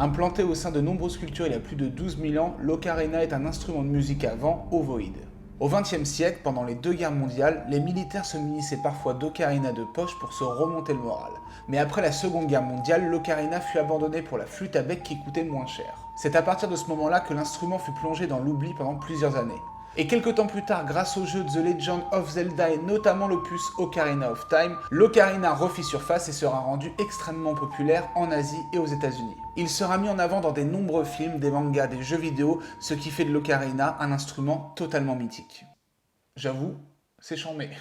Implanté au sein de nombreuses cultures il y a plus de 12 000 ans, l'ocarina est un instrument de musique à vent ovoïde. Au XXe siècle, pendant les deux guerres mondiales, les militaires se munissaient parfois d'ocarinas de poche pour se remonter le moral. Mais après la Seconde Guerre mondiale, l'ocarina fut abandonnée pour la flûte à bec qui coûtait moins cher. C'est à partir de ce moment-là que l'instrument fut plongé dans l'oubli pendant plusieurs années. Et quelques temps plus tard, grâce au jeu The Legend of Zelda et notamment l'opus Ocarina of Time, l'ocarina refit surface et sera rendu extrêmement populaire en Asie et aux États-Unis. Il sera mis en avant dans de nombreux films, des mangas, des jeux vidéo, ce qui fait de l'ocarina un instrument totalement mythique. J'avoue, c'est charmé.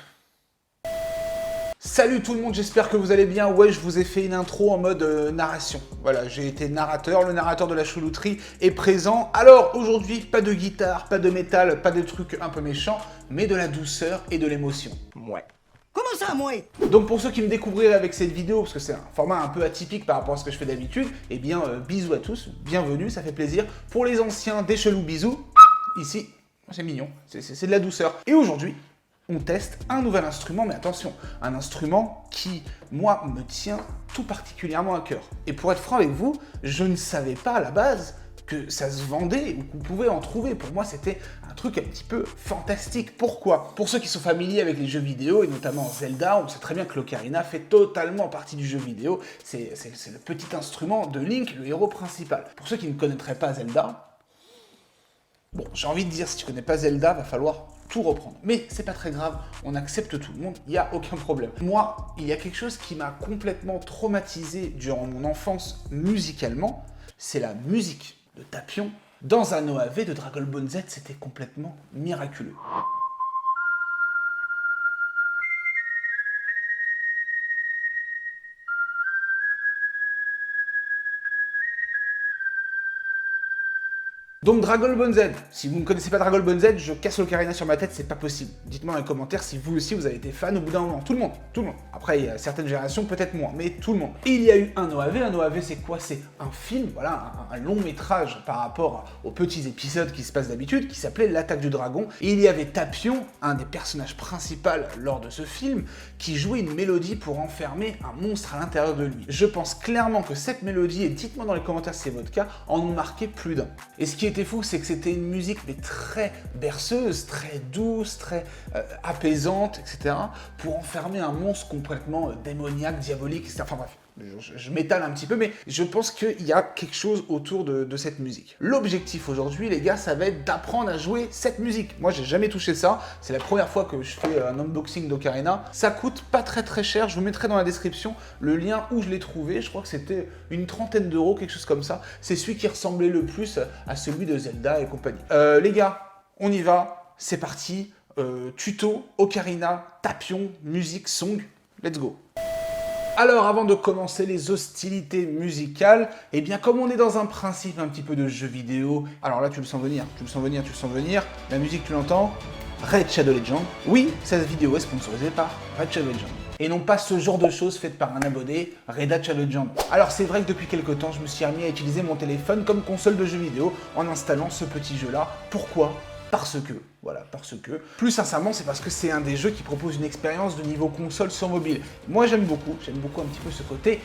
Salut tout le monde, j'espère que vous allez bien. Ouais, je vous ai fait une intro en mode narration. Voilà, j'ai été narrateur, le narrateur de la choulouterie est présent. Alors aujourd'hui, pas de guitare, pas de métal, pas de trucs un peu méchants, mais de la douceur et de l'émotion. Ouais. Comment ça, moi? Donc pour ceux qui me découvriraient avec cette vidéo, parce que c'est un format un peu atypique par rapport à ce que je fais d'habitude, eh bien bisous à tous, bienvenue, ça fait plaisir. Pour les anciens, des chelous bisous. Ici, c'est mignon, c'est de la douceur. Et aujourd'hui, on teste un nouvel instrument, mais attention, un instrument qui, moi, me tient tout particulièrement à cœur. Et pour être franc avec vous, je ne savais pas à la base que ça se vendait ou qu'on pouvait en trouver. Pour moi, c'était un truc un petit peu fantastique. Pourquoi? Pour ceux qui sont familiers avec les jeux vidéo, et notamment Zelda, on sait très bien que l'ocarina fait totalement partie du jeu vidéo. C'est le petit instrument de Link, le héros principal. Pour ceux qui ne connaîtraient pas Zelda, bon, j'ai envie de dire, si tu connais pas Zelda, va falloir tout reprendre. Mais c'est pas très grave, on accepte tout le monde, il n'y a aucun problème. Moi, il y a quelque chose qui m'a complètement traumatisé durant mon enfance musicalement, c'est la musique de Tapion. Dans un OAV de Dragon Ball Z, c'était complètement miraculeux. Donc Dragon Ball Z, si vous ne connaissez pas Dragon Ball Z, je casse l'ocarina sur ma tête, c'est pas possible. Dites-moi dans les commentaires si vous aussi vous avez été fan au bout d'un moment. Tout le monde, tout le monde. Après, il y a certaines générations, peut-être moins, mais tout le monde. Et il y a eu un OAV c'est quoi? C'est un film, voilà, un long métrage par rapport aux petits épisodes qui se passent d'habitude, qui s'appelait L'Attaque du Dragon. Et il y avait Tapion, un des personnages principaux lors de ce film, qui jouait une mélodie pour enfermer un monstre à l'intérieur de lui. Je pense clairement que cette mélodie, et dites-moi dans les commentaires si c'est votre cas, en ont marqué plus d'un. Et ce qui était fou, c'est que c'était une musique mais très berceuse, très douce, très apaisante, etc. pour enfermer un monstre complètement démoniaque, diabolique, etc. Enfin bref, je m'étale un petit peu, mais je pense qu'il y a quelque chose autour de cette musique. L'objectif aujourd'hui, les gars, ça va être d'apprendre à jouer cette musique. Moi, j'ai jamais touché ça. C'est la première fois que je fais un unboxing d'ocarina. Ça coûte pas très cher. Je vous mettrai dans la description le lien où je l'ai trouvé. Je crois que c'était une trentaine d'euros, quelque chose comme ça. C'est celui qui ressemblait le plus à celui de Zelda et compagnie. Les gars, on y va. C'est parti. Tuto, ocarina, tapion, musique, song. Let's go. Alors, avant de commencer les hostilités musicales, eh bien, comme on est dans un principe un petit peu de jeu vidéo, alors là, tu le sens venir, la musique, tu l'entends, Raid Shadow Legends. Oui, cette vidéo est sponsorisée par Raid Shadow Legends. Et non pas ce genre de choses faites par un abonné, Red Hat Shadow Legends. Alors c'est vrai que depuis quelques temps, je me suis remis à utiliser mon téléphone comme console de jeu vidéo en installant ce petit jeu-là. Pourquoi ? Parce que, voilà, parce que. Plus sincèrement, c'est parce que c'est un des jeux qui propose une expérience de niveau console sur mobile. Moi, j'aime beaucoup un petit peu ce côté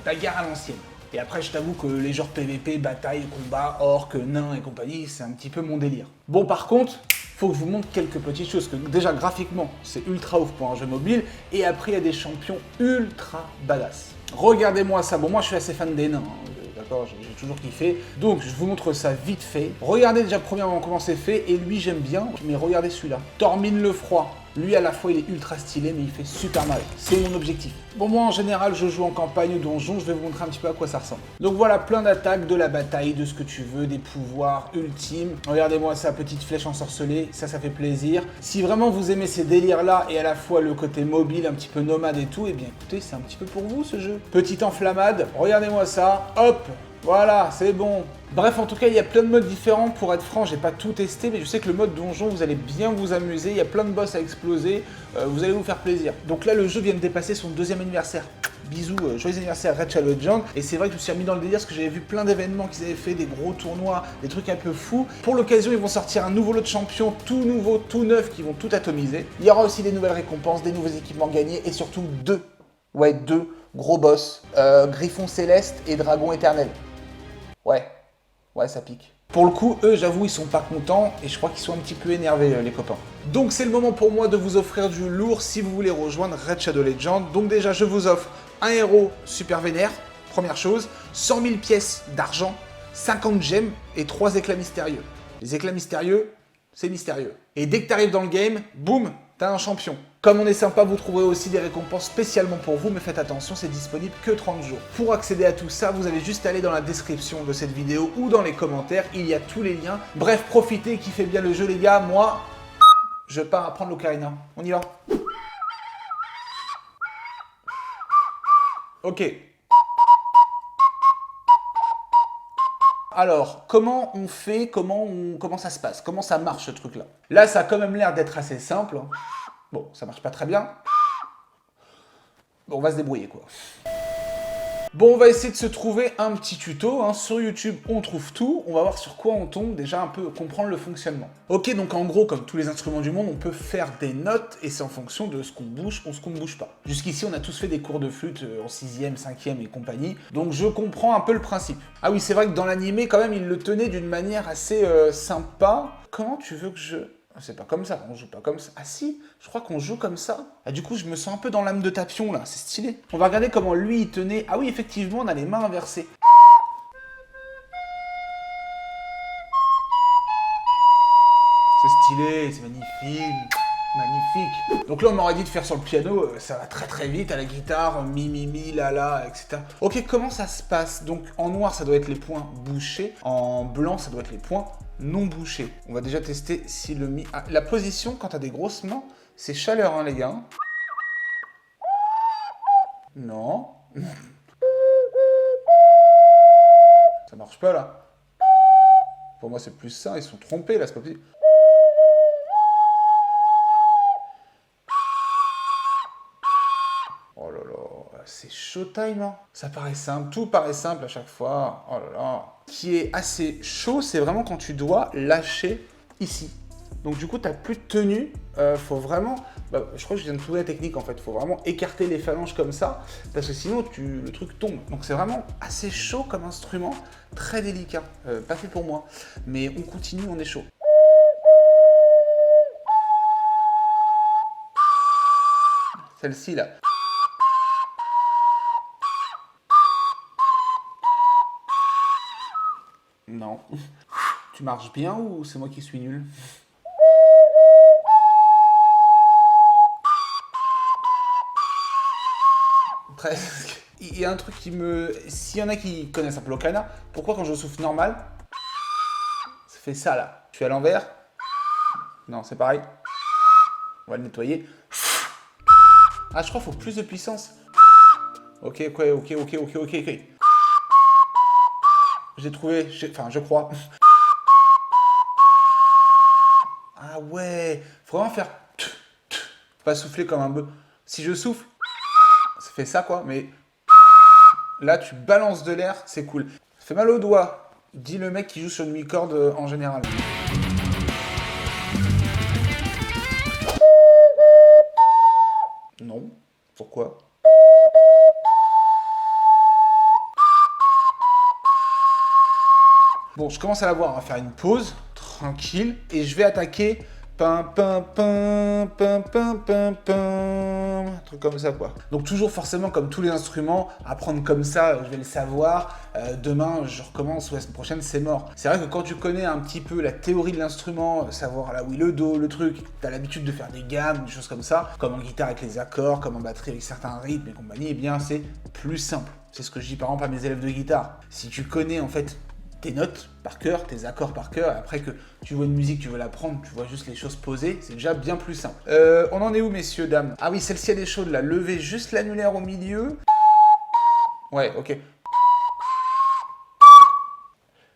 bagarre à l'ancienne. Et après, je t'avoue que les genres PVP, bataille, combat, orques, nains et compagnie, c'est un petit peu mon délire. Bon, par contre, faut que je vous montre quelques petites choses, que déjà graphiquement, c'est ultra ouf pour un jeu mobile, et après, il y a des champions ultra badass. Regardez-moi ça, bon, moi, je suis assez fan des nains, hein. D'accord, j'ai toujours kiffé. Donc, je vous montre ça vite fait. Regardez déjà premièrement comment c'est fait. Et lui, j'aime bien. Mais regardez celui-là. Tormine le Froid. Lui, à la fois, il est ultra stylé, mais il fait super mal. C'est mon objectif. Bon, moi, en général, je joue en campagne ou donjon. Je vais vous montrer un petit peu à quoi ça ressemble. Donc, voilà, plein d'attaques, de la bataille, de ce que tu veux, des pouvoirs ultimes. Regardez-moi sa petite flèche ensorcelée. Ça fait plaisir. Si vraiment vous aimez ces délires-là et à la fois le côté mobile, un petit peu nomade et tout, eh bien, écoutez, c'est un petit peu pour vous, ce jeu. Petite enflammade. Regardez-moi ça. Hop! Voilà, c'est bon. Bref, en tout cas, il y a plein de modes différents. Pour être franc, j'ai pas tout testé, mais je sais que le mode donjon, vous allez bien vous amuser. Il y a plein de boss à exploser. Vous allez vous faire plaisir. Donc là, le jeu vient de dépasser son 2e anniversaire. Bisous, joyeux anniversaire Raid Shadow Legends. Et c'est vrai que je me suis remis dans le délire parce que j'avais vu plein d'événements qu'ils avaient fait, des gros tournois, des trucs un peu fous. Pour l'occasion, ils vont sortir un nouveau lot de champions, tout nouveau, tout neuf, qui vont tout atomiser. Il y aura aussi des nouvelles récompenses, des nouveaux équipements gagnés et surtout deux gros boss, Griffon Céleste et Dragon Éternel. Ouais, ça pique. Pour le coup, eux, j'avoue, ils sont pas contents et je crois qu'ils sont un petit peu énervés, les copains. Donc c'est le moment pour moi de vous offrir du lourd si vous voulez rejoindre Raid Shadow Legends. Donc déjà, je vous offre un héros super vénère, première chose, 100 000 pièces d'argent, 50 gemmes et 3 éclats mystérieux. Les éclats mystérieux, c'est mystérieux. Et dès que tu arrives dans le game, boum, t'as un champion. Comme on est sympa, vous trouverez aussi des récompenses spécialement pour vous, mais faites attention, c'est disponible que 30 jours. Pour accéder à tout ça, vous avez juste à aller dans la description de cette vidéo ou dans les commentaires, il y a tous les liens. Bref, profitez, kiffez bien le jeu les gars, moi, je pars à prendre l'ocarina. On y va. Ok. Alors, comment on fait, comment ça se passe, comment ça marche ce truc-là? Là, ça a quand même l'air d'être assez simple. Bon, ça marche pas très bien. Bon, on va se débrouiller quoi. Bon, on va essayer de se trouver un petit tuto. Hein. Sur YouTube, on trouve tout. On va voir sur quoi on tombe, déjà un peu comprendre le fonctionnement. Ok, donc en gros, comme tous les instruments du monde, on peut faire des notes et c'est en fonction de ce qu'on bouge ou ce qu'on ne bouge pas. Jusqu'ici, on a tous fait des cours de flûte en 6e, 5e et compagnie. Donc je comprends un peu le principe. Ah oui, c'est vrai que dans l'animé, quand même, il le tenait d'une manière assez sympa. Comment tu veux que je... C'est pas comme ça, on joue pas comme ça. Ah si, je crois qu'on joue comme ça. Ah du coup, je me sens un peu dans l'âme de Tapion là, c'est stylé. On va regarder comment lui il tenait. Ah oui, effectivement, on a les mains inversées. C'est stylé, c'est magnifique. Magnifique. Donc là, on m'aurait dit de faire sur le piano, ça va très très vite, à la guitare, mi, mi, mi, la, la, etc. Ok, comment ça se passe? Donc en noir, ça doit être les points bouchés. En blanc, ça doit être les points non bouchés. On va déjà tester si le mi... Ah, la position, quand t'as des grosses mains, c'est chaleur, hein, les gars. Non. Ça marche pas, là. Pour moi, c'est plus ça. Ils sont trompés, là, c'est pas possible. Oh là là, c'est showtime, hein. Ça paraît simple, tout paraît simple à chaque fois. Oh là là. Ce qui est assez chaud, c'est vraiment quand tu dois lâcher ici. Donc du coup, tu n'as plus de tenue. Faut vraiment... Bah, je crois que je viens de trouver la technique en fait. Faut vraiment écarter les phalanges comme ça, parce que sinon, le truc tombe. Donc c'est vraiment assez chaud comme instrument, très délicat. Pas fait pour moi. Mais on continue, on est chaud. Celle-ci là. Non. Tu marches bien ou c'est moi qui suis nul? Presque. Il y a un truc qui me... S'il y en a qui connaissent un peu l'ocarina, pourquoi quand je souffle normal, ça fait ça là? Je suis à l'envers? Non, c'est pareil. On va le nettoyer. Ah, je crois qu'il faut plus de puissance. Ok, ok. J'ai trouvé, enfin je crois. Ah ouais, faut vraiment faire... Faut pas souffler comme un bœuf. Si je souffle, ça fait ça quoi, mais... Là, tu balances de l'air, c'est cool. Ça fait mal aux doigts, dit le mec qui joue sur une mi-corde en général. Non, pourquoi? Bon, je commence à la voir, on va faire une pause, tranquille, et je vais attaquer... Pam, pam, pam, pam, pam, pam, pam. Un truc comme ça, quoi. Donc toujours forcément, comme tous les instruments, apprendre comme ça, je vais le savoir. Demain, je recommence, ou la semaine prochaine, c'est mort. C'est vrai que quand tu connais un petit peu la théorie de l'instrument, savoir là, oui, le do, le truc, t'as l'habitude de faire des gammes, des choses comme ça, comme en guitare avec les accords, comme en batterie avec certains rythmes et compagnie, eh bien, c'est plus simple. C'est ce que je dis par exemple à mes élèves de guitare. Si tu connais, en fait, tes notes par cœur, tes accords par cœur, et après que tu vois une musique, tu veux l'apprendre, tu vois juste les choses posées, c'est déjà bien plus simple. On en est où, messieurs, dames? Ah oui, celle-ci, elle est chaude, là. Levez juste l'annulaire au milieu. Ouais, ok.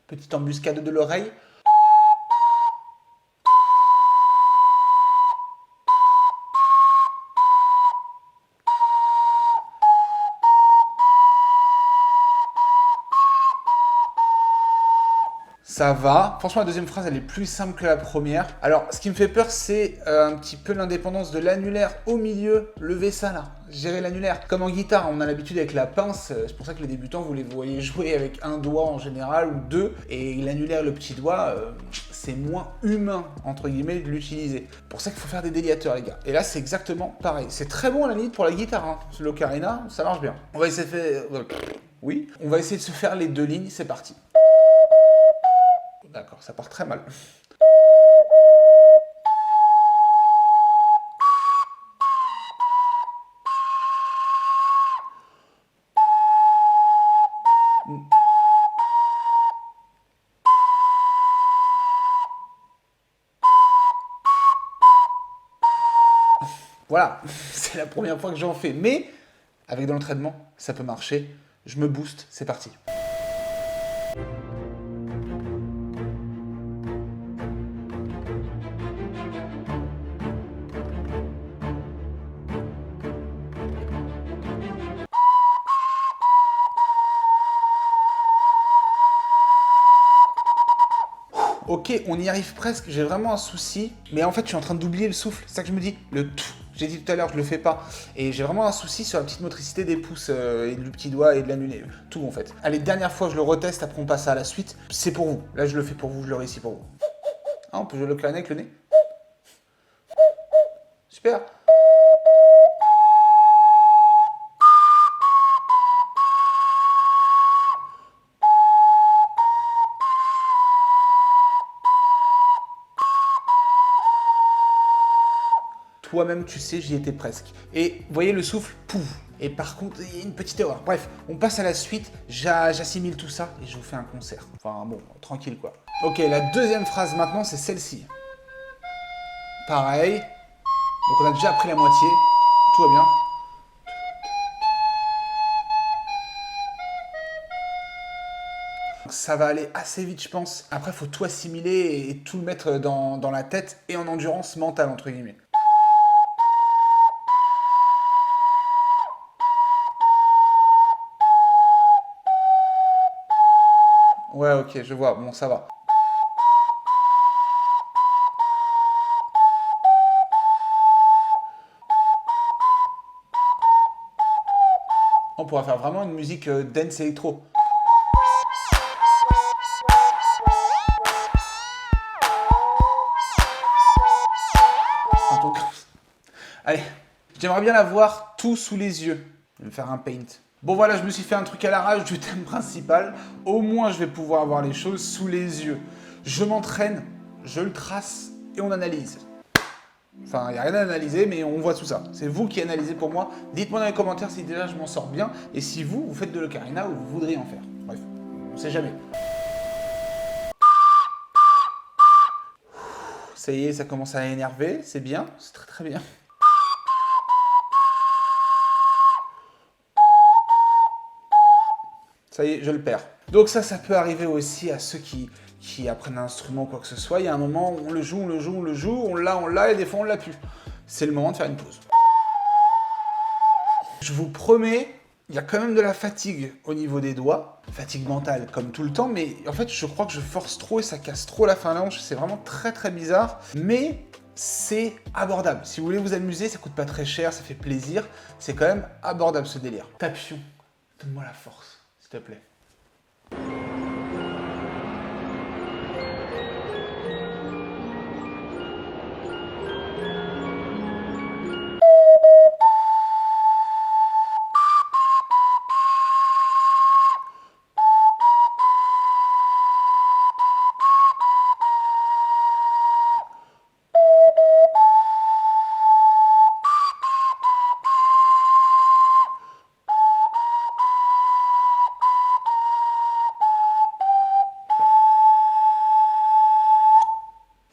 Petite embuscade de l'oreille. Ça va. Franchement, la deuxième phrase, elle est plus simple que la première. Alors, ce qui me fait peur, c'est un petit peu l'indépendance de l'annulaire au milieu. Levez ça, là. Gérer l'annulaire. Comme en guitare, on a l'habitude avec la pince. C'est pour ça que les débutants, vous les voyez jouer avec un doigt en général ou deux. Et l'annulaire et le petit doigt, c'est moins humain, entre guillemets, de l'utiliser. Pour ça qu'il faut faire des déliateurs, les gars. Et là, c'est exactement pareil. C'est très bon, à la limite, pour la guitare. Hein. L'ocarina, ça marche bien. On va essayer de faire... Oui. On va essayer de se faire les deux lignes. C'est parti. D'accord, ça part très mal. Voilà, c'est la première fois que j'en fais, mais avec de l'entraînement, ça peut marcher. Je me booste, c'est parti. Ok, on y arrive presque, j'ai vraiment un souci, mais en fait je suis en train d'oublier le souffle, c'est ça que je me dis, le tout. J'ai dit tout à l'heure, je le fais pas, et j'ai vraiment un souci sur la petite motricité des pouces et du petit doigt et de l'annulaire, tout en fait. Allez, dernière fois je le reteste, après on passe à la suite, c'est pour vous. Là je le fais pour vous, je le réussis pour vous. Ah, on peut jouer le clarinet avec le nez. Super. Toi-même, tu sais, j'y étais presque. Et vous voyez le souffle, pouf. Et par contre, il y a une petite erreur. Bref, on passe à la suite, j'assimile tout ça et je vous fais un concert. Enfin bon, tranquille quoi. Ok, la deuxième phrase maintenant, c'est celle-ci. Pareil. Donc on a déjà appris la moitié. Tout va bien. Ça va aller assez vite, je pense. Après, il faut tout assimiler et tout le mettre dans la tête et en endurance mentale, entre guillemets. Ouais, ok, je vois. Bon, ça va. On pourra faire vraiment une musique dance électro. Allez, j'aimerais bien l'avoir tout sous les yeux. Je vais me faire un paint. Bon voilà, je me suis fait un truc à l'arrache du thème principal. Au moins, je vais pouvoir avoir les choses sous les yeux. Je m'entraîne, je le trace et on analyse. Enfin, il n'y a rien à analyser, mais on voit tout ça. C'est vous qui analysez pour moi. Dites-moi dans les commentaires si déjà je m'en sors bien et si vous, vous faites de l'ocarina ou vous voudriez en faire. Bref, on sait jamais. Ça y est, ça commence à énerver, c'est bien, c'est très très bien. Ça y est, je le perds. Donc ça peut arriver aussi à ceux qui apprennent un instrument ou quoi que ce soit. Il y a un moment où on le joue, on l'a, et des fois on l'a plus. C'est le moment de faire une pause. Je vous promets, il y a quand même de la fatigue au niveau des doigts. Fatigue mentale, comme tout le temps, mais en fait, je crois que je force trop et ça casse trop la phalange. C'est vraiment très très bizarre, mais c'est abordable. Si vous voulez vous amuser, ça coûte pas très cher, ça fait plaisir. C'est quand même abordable ce délire. Tapion, donne-moi la force. S'il te plaît.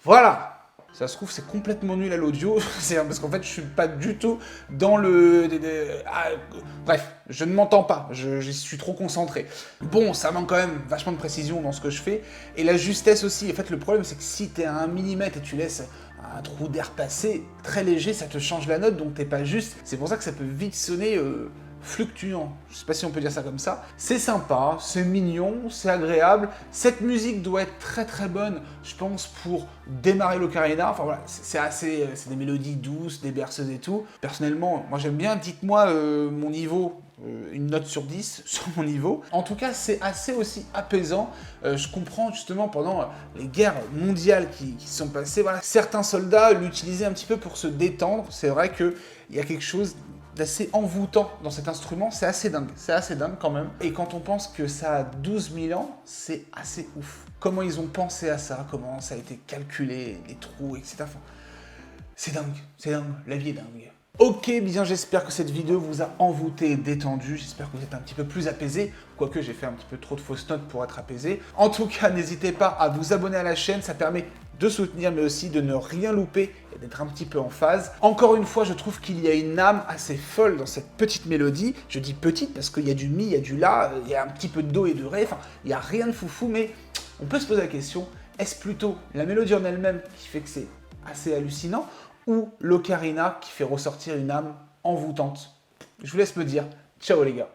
Voilà. Ça se trouve, c'est complètement nul à l'audio, parce qu'en fait, je suis pas du tout dans le... bref, je ne m'entends pas, j'y suis trop concentré. Bon, ça manque quand même vachement de précision dans ce que je fais, et la justesse aussi. En fait, le problème, c'est que si t'es à 1 mm et tu laisses un trou d'air passer très léger, ça te change la note, donc t'es pas juste. C'est pour ça que ça peut vite sonner fluctuant, je sais pas si on peut dire ça comme ça. C'est sympa, c'est mignon, c'est agréable. Cette musique doit être très très bonne, je pense, pour démarrer l'ocarina. Enfin voilà, c'est des mélodies douces, des berceuses et tout. Personnellement, moi j'aime bien. Dites-moi mon niveau. Une note sur 10 sur mon niveau. En tout cas, c'est assez aussi apaisant. Je comprends justement pendant les guerres mondiales qui sont passées, voilà, certains soldats l'utilisaient un petit peu pour se détendre. C'est vrai qu'il y a quelque chose d'assez envoûtant dans cet instrument, c'est assez dingue quand même. Et quand on pense que ça a 12 000 ans, c'est assez ouf. Comment ils ont pensé à ça, comment ça a été calculé, les trous, etc. Enfin, c'est dingue, la vie est dingue. Ok, bien j'espère que cette vidéo vous a envoûté et détendu, j'espère que vous êtes un petit peu plus apaisé, quoique j'ai fait un petit peu trop de fausses notes pour être apaisé. En tout cas, n'hésitez pas à vous abonner à la chaîne, ça permet de soutenir mais aussi de ne rien louper et d'être un petit peu en phase. Encore une fois, je trouve qu'il y a une âme assez folle dans cette petite mélodie. Je dis petite parce qu'il y a du mi, il y a du la, il y a un petit peu de do et de ré, enfin, il n'y a rien de foufou, mais on peut se poser la question, est-ce plutôt la mélodie en elle-même qui fait que c'est assez hallucinant, ou l'ocarina qui fait ressortir une âme envoûtante? Je vous laisse me dire. Ciao les gars.